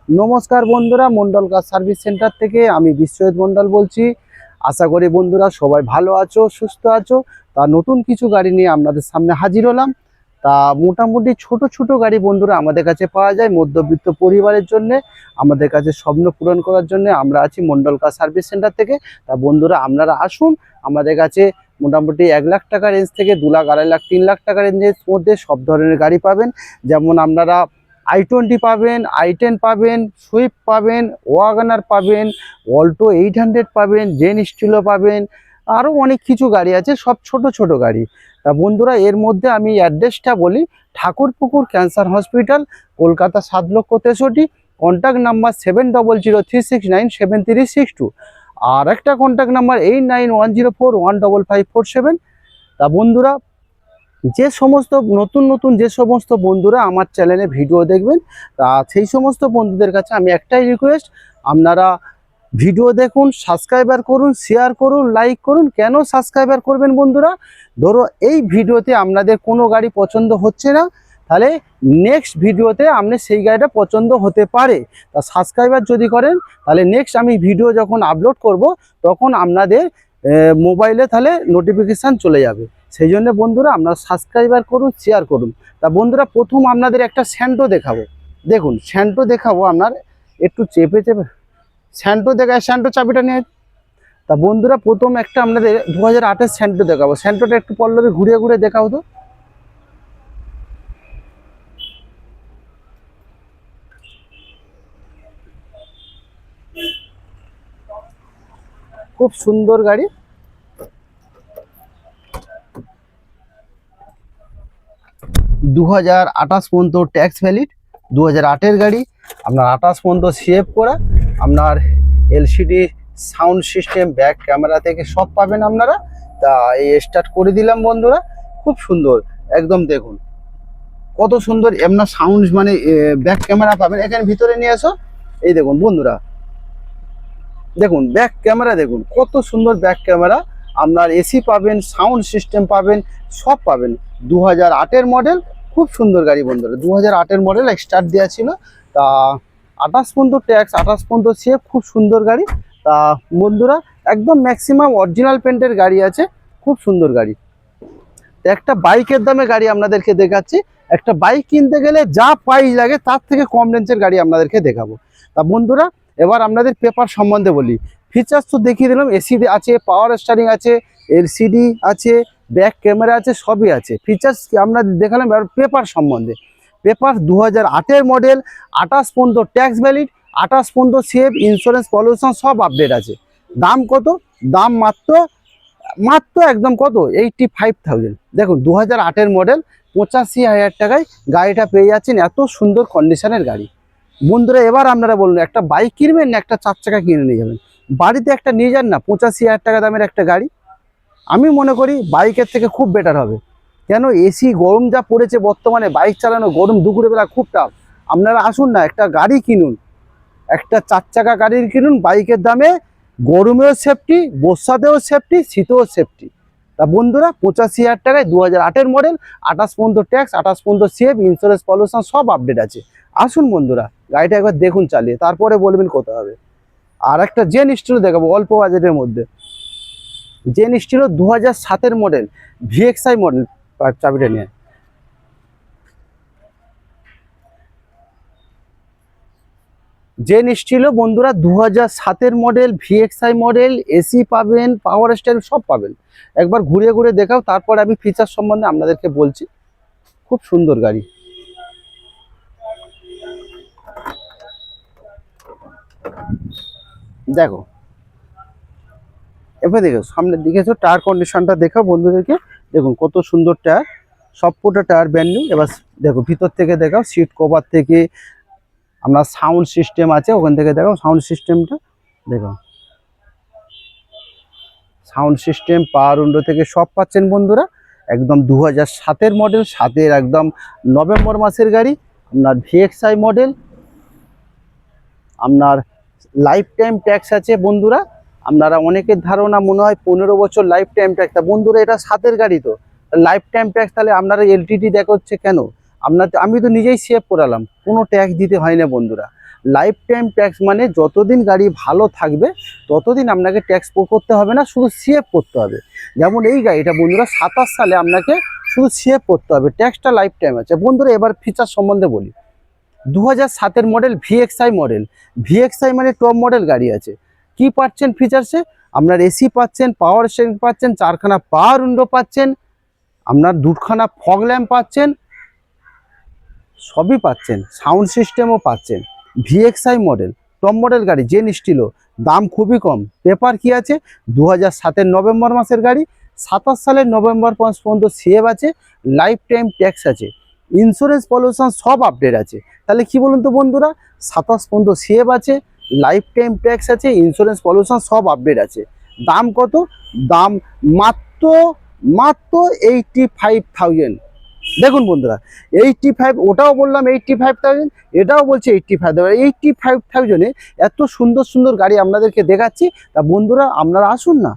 নমস্কার বন্ধুরা, Mondal car service centre থেকে আমি বিশ্বজিৎ মন্ডল বলছি। আশা করি বন্ধুরা সবাই ভালো আছো, সুস্থ আছো। তা নতুন কিছু গাড়ি নিয়ে আপনাদের সামনে হাজির হলাম। তা মোটামুটি ছোট ছোট গাড়ি বন্ধুরা আমাদের কাছে পাওয়া যায় মধ্যবিত্ত পরিবারের জন্য। আমাদের কাছে স্বপ্ন পূরণ করার জন্য আমরা আছি মন্ডল কার সার্ভিস সেন্টার থেকে। তা বন্ধুরা আপনারা আসুন, আমাদের কাছে মোটামুটি 1 লাখ টাকা রেঞ্জ থেকে 2 লাখ, 2.5 লাখ, 3 লাখ টাকা রেঞ্জের মধ্যে সব ধরনের গাড়ি পাবেন। যেমন আপনারা i20 পাবেন, i10 পাবেন, সুইফট পাবেন, ওয়াগনার পাবেন, অল্টো 800 পাবেন, জেন স্টিলও পাবেন, আরও অনেক কিছু গাড়ি আছে, সব ছোট ছোট গাড়ি। তা বন্ধুরা এর মধ্যে আমি অ্যাড্রেসটা বলি, Thakurpukur cancer hospital, Kolkata 7,63,। Contact number 7003697362। আর একটা কন্ট্যাক্ট নাম্বার 8910415547। তা বন্ধুরা যে সমস্ত নতুন নতুন যে সমস্ত বন্ধুরা আমার চ্যানেলে ভিডিও দেখবেন, তা সেই সমস্ত বন্ধুদের কাছে আমি একটাই রিকোয়েস্ট, আপনারা ভিডিও দেখুন, সাবস্ক্রাইবার করুন, শেয়ার করুন, লাইক করুন। কেন সাবস্ক্রাইবার করবেন বন্ধুরা? ধরো এই ভিডিওতে আপনাদের কোনো গাড়ি পছন্দ হচ্ছে না, তাহলে নেক্সট ভিডিওতে আপনি সেই গাড়িটা পছন্দ হতে পারে। তা সাবস্ক্রাইবার যদি করেন তাহলে নেক্সট আমি ভিডিও যখন আপলোড করব তখন আপনাদের মোবাইলে তাহলে নোটিফিকেশান চলে যাবে। সেই জন্য বন্ধুরা আপনারা সাবস্ক্রাইবার করুন, শেয়ার করুন। তা বন্ধুরা প্রথম আপনাদের একটা স্যান্টো দেখাবো। দেখুন স্যান্টো দেখাবো, আপনার একটু চেপে চেপে স্যান্টো দেখায়, স্যান্টো চাবিটা নিয়ে। তা বন্ধুরা প্রথম একটা আপনাদের 2008-এর স্যান্টো দেখাবো। স্যান্টোটা একটু পল্লবে ঘুরিয়ে ঘুরিয়ে দেখাও তো। খুব সুন্দর গাড়ি। 2028 পর্যন্ত ট্যাক্স ভ্যালিড, 2008-এর গাড়ি। আপনার 28 পর্যন্ত সিএফ করা, আপনার LCD sound system, back camera থেকে সব পাবেন আপনারা। তা এই স্টার্ট করে দিলাম বন্ধুরা, খুব সুন্দর একদম। দেখুন কত সুন্দর আপনার সাউন্ড, মানে ব্যাক ক্যামেরা পাবেন। এখানে ভিতরে নিয়ে আসো, এই দেখুন বন্ধুরা, দেখুন ব্যাক ক্যামেরা, দেখুন কত সুন্দর ব্যাক ক্যামেরা। আপনার এসি পাবেন, সাউন্ড সিস্টেম পাবেন, সব পাবেন। 2008-এর মডেল, খুব সুন্দর গাড়ি বন্ধুরা। 2008-এর মডেল স্টার্ট দেওয়া ছিল। তা 28 পর্যন্ত ট্যাক্স, 28 পর্যন্ত সিএফ, খুব সুন্দর গাড়ি। তা বন্ধুরা একদম ম্যাক্সিমাম অরিজিনাল পেন্টের গাড়ি আছে, খুব সুন্দর গাড়ি। তো একটা বাইকের দামে গাড়ি আপনাদেরকে দেখাচ্ছি। একটা বাইক কিনতে গেলে যা প্রাইস লাগে তার থেকে কম রেঞ্জের গাড়ি আপনাদেরকে দেখাবো। তা বন্ধুরা এবার আপনাদের পেপার সম্বন্ধে বলি। ফিচার্স তো দেখিয়ে দিলাম, এসি আছে, পাওয়ার স্টারিং আছে, এলসিডি আছে, ব্যাক ক্যামেরা আছে, সবই আছে। ফিচার্স আপনাদের দেখালাম। এবার পেপার সম্বন্ধে, পেপার 2008-এর মডেল, 28 পর্যন্ত ট্যাক্স ভ্যালিড, 28 পর্যন্ত সেভ, ইন্স্যুরেন্স, পলিউশন সব আপডেট আছে। দাম কত? দাম মাত্র মাত্র একদম কত, 85,000। দেখুন 2008-এর মডেল, 85,000 টাকায় গাড়িটা পেয়ে যাচ্ছেন। এত সুন্দর কন্ডিশনের গাড়ি বন্ধুরা। এবার আপনারা বলুন, একটা বাইক কিনবেন না একটা 4 চাকা কিনে নিয়ে যাবেন? বাড়িতে একটা নিয়ে যান না, 85,000 টাকা দামের একটা গাড়ি। আমি মনে করি বাইকের থেকে খুব বেটার হবে। কেন? এসি গরম যা পড়েছে বর্তমানে, বাইক চালানো গরম দুপুরবেলা খুব টাফ। আপনারা আসুন না, একটা গাড়ি কিনুন, একটা 4 চাকা গাড়ি কিনুন বাইকের দামে। গরমেও সেফটি, বর্ষাতেও সেফটি, শীতেও সেফটি। তা বন্ধুরা 85,000 টাকায় 2008-এর মডেল, 28 পর্যন্ত ট্যাক্স, 28 পর্যন্ত সেফ, ইন্স্যুরেন্স, পলিউশন সব আপডেট আছে। আসুন বন্ধুরা গাড়িটা একবার দেখুন চালিয়ে, তারপরে বলবেন কত হবে। আর একটা জেন স্টিলো দেখাবো অল্প বাজেটের মধ্যে। জেন স্টিলো 2007-এর মডেল, ভিএক্সআই মডেল। চাবিটা নিয়ে। জেন স্টিলো বন্ধুরা 2007-এর মডেল, ভিএক্সআই মডেল, এসি পাবেন, পাওয়ার স্টাইল সব পাবেন। একবার ঘুরে ঘুরে দেখাও, তারপর আমি ফিচার সম্বন্ধে আপনাদেরকে বলছি। খুব সুন্দর গাড়ি। দেখো এবার দেখো সামনের দিকে টায়ার কন্ডিশনটা দেখো বন্ধুদেরকে। দেখুন কত সুন্দর টায়ার, সবকটা টায়ার ব্র্যান্ড নিউ। এবার দেখো ভিতর থেকে দেখাও, সিট কভার থেকে আপনার সাউন্ড সিস্টেম আছে, ওখান থেকে দেখো সাউন্ড সিস্টেমটা দেখো। সাউন্ড সিস্টেম, পাওয়ার উইন্ডো থেকে সব পাচ্ছেন বন্ধুরা। একদম 2007-এর মডেল, 7-এর একদম নভেম্বর মাসের গাড়ি। আপনার ভিএক্সআই মডেল, আপনার লাইফ টাইম ট্যাক্স আছে বন্ধুরা। আপনারা অনেকের ধারণা মনে হয় 15 বছর লাইফ টাইম ট্যাক্স। তা বন্ধুরা এটা 7-এর গাড়ি, তো লাইফ টাইম ট্যাক্স, তাহলে আপনারা এলটিডি দেখাচ্ছে কেন? আমি তো নিজেই সেভ করালাম, কোনো ট্যাক্স দিতে হয় না বন্ধুরা। লাইফ টাইম ট্যাক্স মানে যতদিন গাড়ি ভালো থাকবে ততদিন আপনাকে ট্যাক্স পে করতে হবে না, শুধু সিএফ করতে হবে। যেমন এই গাড়িটা বন্ধুরা 27 সালে আপনাকে শুধু সিএফ করতে হবে, ট্যাক্সটা লাইফ টাইম আছে। বন্ধুরা এবার ফিচার সম্বন্ধে বলি। 2007-এর মডেল ভিএক্সআই মডেল। ভিএক্সআই মানে টপ মডেল গাড়ি আছে। কি পাচ্ছেন ফিচার্সে? আপনার এসি পাচ্ছেন, পাওয়ার স্টিয়ারিং পাচ্ছেন, 4খানা পাওয়ার উইন্ডো পাচ্ছেন, আপনার 2খানা ফগ ল্যাম্প পাচ্ছেন, সবই পাচ্ছেন, সাউন্ড সিস্টেমও পাচ্ছেন। ভিএক্সআই মডেল, টপ মডেল গাড়ি, জেন স্টিলও, দাম খুবই কম। পেপার কি আছে? 2007-এর নভেম্বর মাসের গাড়ি, 27 সালের নভেম্বর মাস পর্যন্ত সিএফ আছে, লাইফ টাইম ট্যাক্স আছে, ইন্স্যুরেন্স পলিউশন সব আপডেট আছে। তাহলে কি বলুন তো বন্ধুরা, 27 পর্যন্ত সিএফ আছে, লাইফ টাইম ট্যাক্স আছে, ইন্স্যুরেন্স পলিউশন সব আপডেট আছে। দাম কত? দাম মাত্র মাত্র 85,000। দেখুন বন্ধুরা, 85, ওটাও বললাম 85,000, এটাও বলছে 85,000। 85,000-এ এত সুন্দর সুন্দর গাড়ি আপনাদেরকে দেখাচ্ছি। তা বন্ধুরা আপনারা আসুন না,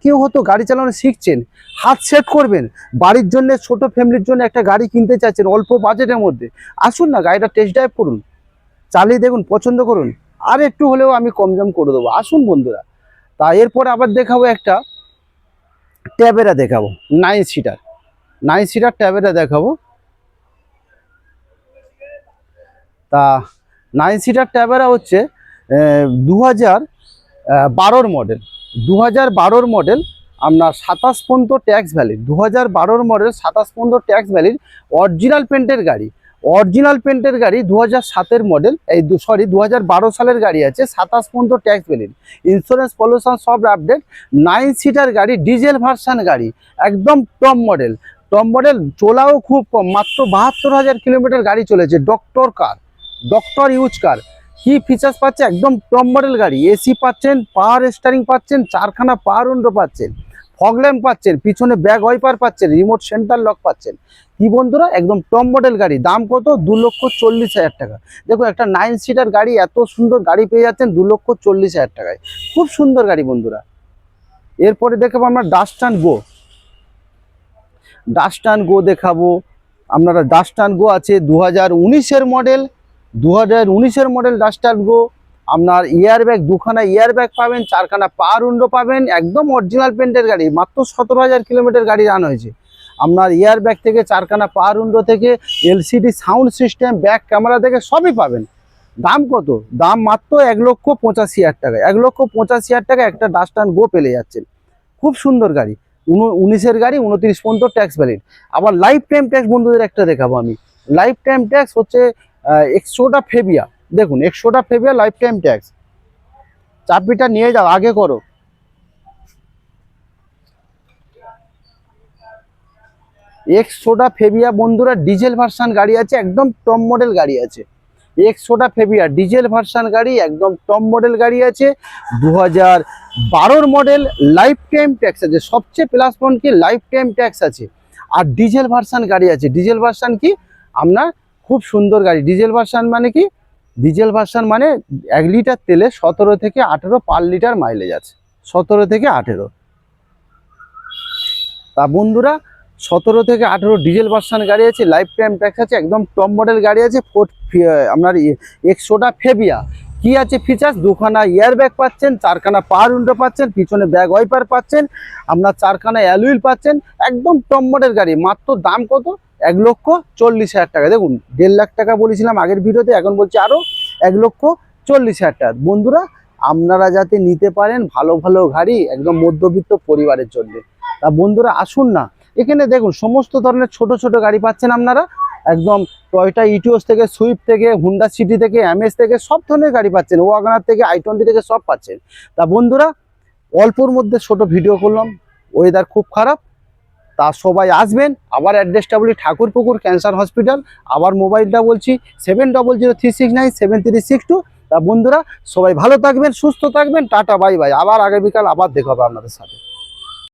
কেউ হয়তো গাড়ি চালানো শিখছেন, হাত সেট করবেন, বাড়ির জন্য, ছোট ফ্যামিলির জন্য একটা গাড়ি কিনতে চাচ্ছেন অল্প বাজেটের মধ্যে, আসুন না, গাড়িটা টেস্ট ড্রাইভ করুন, চালিয়ে দেখুন, পছন্দ করুন, আর একটু হলেও আমি কম দাম করে দেবো। আসুন বন্ধুরা। তা এরপর আবার দেখাবো একটা ট্যাবেরা, দেখাবো 9 সিটার, 9 সিটার ট্যাবেরা দেখাবো। তা 9 সিটার ট্যাবেরা হচ্ছে 2012-র মডেল। 2012-র মডেল, আপনার 27 পর্যন্ত ট্যাক্স ভ্যালিড। 2012-র মডেল, 27 পর্যন্ত ট্যাক্স ভ্যালিড, অরিজিনাল পেন্টের গাড়ি। অরিজিনাল পেন্টের গাড়ি, 2007-এর মডেল, 2012 সালের গাড়ি আছে, 27 পর্যন্ত ট্যাক্স ভ্যালিড, ইন্স্যুরেন্স পলিউশন সব আপডেট। 9 সিটার গাড়ি, ডিজেল ভার্সান গাড়ি, একদম টপ মডেল। টপ মডেল, চলাও খুব কম, মাত্র 72,000 কিলোমিটার গাড়ি চলেছে। ডক্টর কার, ডক্টর ইউজ কার। কি ফিচার্স পাচ্ছে? একদম টপ মডেল গাড়ি, এসি পাচ্ছেন, পাওয়ার স্টিয়ারিং পাচ্ছেন, 4খানা পাওয়ার উইন্ডো পাচ্ছেন, ফগ ল্যাম্প পাচ্ছেন, পিছনে ব্যাক ওয়াইপার পাচ্ছেন, রিমোট সেন্টার লক পাচ্ছেন। কি বন্ধুরা, একদম টপ মডেল গাড়ি। দাম কত? 2,40,000 টাকা। দেখো একটা 9 সিটার গাড়ি, এত সুন্দর গাড়ি পেয়ে যাচ্ছেন 2,40,000 টাকায়। খুব সুন্দর গাড়ি বন্ধুরা। এরপরে দেখাবো আমরা ডাস্টান গো। ডাস্টান গো দেখাবো আপনারা। ডাস্টান গো আছে 2019-এর মডেল। 2019-এর মডেল ডাস্টান গো। আপনার ইয়ার ব্যাগ, 2খানা ইয়ার ব্যাগ পাবেন, 4খানা পাওয়ার উইন্ডো পাবেন, একদম অরিজিনাল পেন্টের গাড়ি। মাত্র 17,000 কিলোমিটার গাড়ি রান হয়েছে। আপনার ইয়ার ব্যাগ থেকে, 4খানা পাওয়ার উইন্ডো থেকে, LCD sound system, back camera থেকে সবই পাবেন। দাম কত? দাম মাত্র 1,85,000 টাকা। 1,85,000 টাকা একটা ডাস্টান গো পেলে যাচ্ছেন। খুব সুন্দর গাড়ি। 19-এর গাড়ি, 29 পর্যন্ত ট্যাক্স ভ্যালিড। আবার লাইফ টাইম ট্যাক্স বন্ধুদের একটা দেখাবো আমি। লাইফ টাইম ট্যাক্স হচ্ছে এক্সোটা ফেবিয়া। দেখুন এক্সোটা ফেবিয়া লাইফ টাইম ট্যাক্স। চাবিটা নিয়ে যাও, আগে করো। এক্সোটা ফেবিয়া বন্ধুরা, ডিজেল ভার্সান গাড়ি আছে, একদম টপ মডেল গাড়ি আছে। এক্সোটা ফেবিয়া ডিজেল ভার্সান গাড়ি, একদম টপ মডেল গাড়ি আছে। 2012-র মডেল, লাইফ টাইম ট্যাক্স আছে। সবচেয়ে প্লাস পয়েন্ট কি? লাইফ টাইম ট্যাক্স আছে। আর ডিজেল ভার্সান গাড়ি আছে। ডিজেল ভার্সান কি? আপনার খুব সুন্দর গাড়ি। ডিজেল ভার্সান মানে কি? ডিজেল ভার্সান মানে 1 লিটার তেলে 17 থেকে 18 পার লিটার মাইলেজ আছে। 17 থেকে 18। তা বন্ধুরা 17 থেকে 18 ডিজেল ভার্সান গাড়ি আছে, লাইফ টাইম ট্যাক্স আছে, একদম টপ মডেল গাড়ি আছে। আপনার এক্সোটা ফেবিয়া কি আছে ফিচার্স? 2খানা ইয়ার ব্যাগ পাচ্ছেন, 4খানা পাওয়ার উইন্ডো পাচ্ছেন, পিছনে ব্যাক ওয়াইপার পাচ্ছেন, আপনার 4খানা অ্যালুইল পাচ্ছেন, একদম টপ মডেল গাড়ি। মাত্র দাম কত? 1,40,000 টাকা। দেখুন 1.5 লাখ টাকা বলেছিলাম আগের ভিডিওতে, এখন বলছি আরও 1,40,000 টাকা। বন্ধুরা আপনারা যাতে নিতে পারেন ভালো ভালো গাড়ি, একদম মধ্যবিত্ত পরিবারের জন্য। তা বন্ধুরা আসুন না, এখানে দেখুন সমস্ত ধরনের ছোট ছোট গাড়ি পাচ্ছেন আপনারা। একদম টয়োটা ইটিওস থেকে, সুইফট থেকে, হুন্ডা সিটি থেকে, এমএস থেকে সব ধরনের গাড়ি পাচ্ছেন, ওয়াগনার থেকে, i20 থেকে সব পাচ্ছেন। তা বন্ধুরা অল্পর মধ্যে ছোট ভিডিও করলাম, ওয়েদার খুব খারাপ, তা সবাই আসবেন। আবার অ্যাড্রেসটা বলি, ঠাকুরপুকুর ক্যান্সার হসপিটাল। আবার মোবাইলটা বলছি 7003697362। তা বন্ধুরা সবাই ভালো থাকবেন, সুস্থ থাকবেন, টাটা বাই বাই। আবার আগামীকাল আবার দেখা হবে আপনাদের সাথে।